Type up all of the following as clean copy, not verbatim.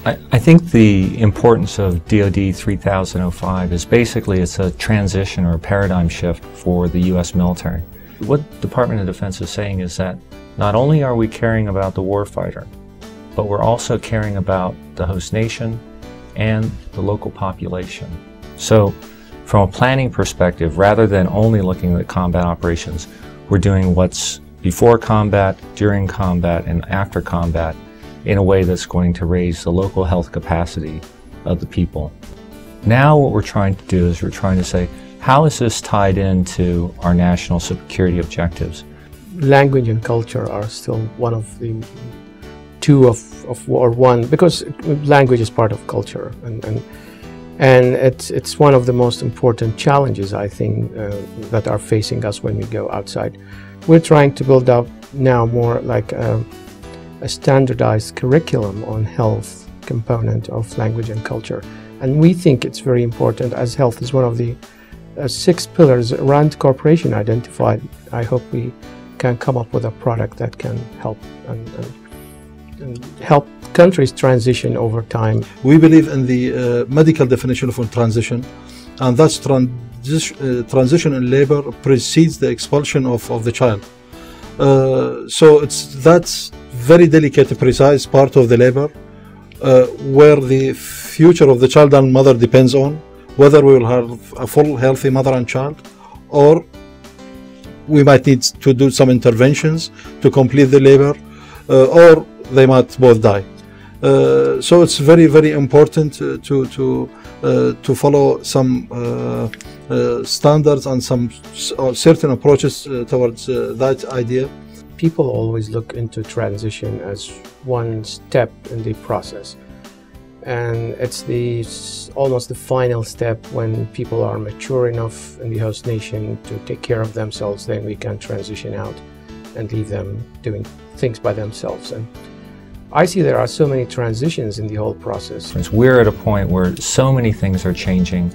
I think the importance of DoD 3005 is basically it's a transition or a paradigm shift for the U.S. military. What Department of Defense is saying is that not only are we caring about the warfighter, but we're also caring about the host nation and the local population. So from a planning perspective, rather than only looking at combat operations, we're doing what's before combat, during combat, and after combat in a way that's going to raise the local health capacity of the people. Now what we're trying to do is we're trying to say, how is this tied into our national security objectives? Language and culture are still one of the one, because language is part of culture, and it's one of the most important challenges, I think, that are facing us when we go outside. We're trying to build up now more like a standardized curriculum on health component of language and culture, and we think it's very important, as health is one of the 6 pillars RAND Corporation identified. I hope we can come up with a product that can help and help countries transition over time. We believe in the medical definition of transition, and that's transition in labor precedes the expulsion of the child. So that's very delicate, precise part of the labor where the future of the child and mother depends on whether we will have a full healthy mother and child, or we might need to do some interventions to complete the labor, or they might both die. So it's very, very important to follow some standards and some certain approaches towards that idea. People always look into transition as one step in the process, and it's almost the final step. When people are mature enough in the host nation to take care of themselves, then we can transition out and leave them doing things by themselves. And I see there are so many transitions in the whole process. We're at a point where so many things are changing,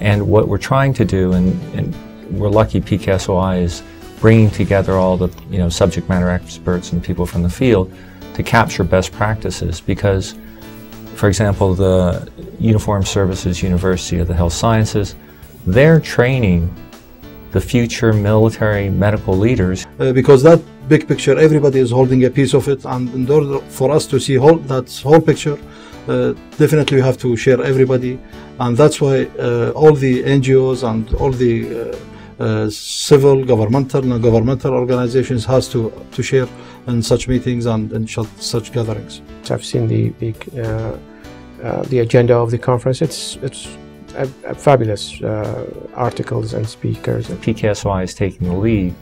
and what we're trying to do, and we're lucky PKSOI is bringing together all the subject matter experts and people from the field to capture best practices, because, for example, the Uniformed Services University of the Health Sciences, they're training the future military medical leaders. Because that big picture, everybody is holding a piece of it, and in order for us to see that whole picture, definitely we have to share everybody, and that's why all the NGOs and all the civil, governmental, non-governmental organizations has to share in such meetings and in such gatherings. I've seen the agenda of the conference. It's fabulous articles and speakers. PKSOI is taking the lead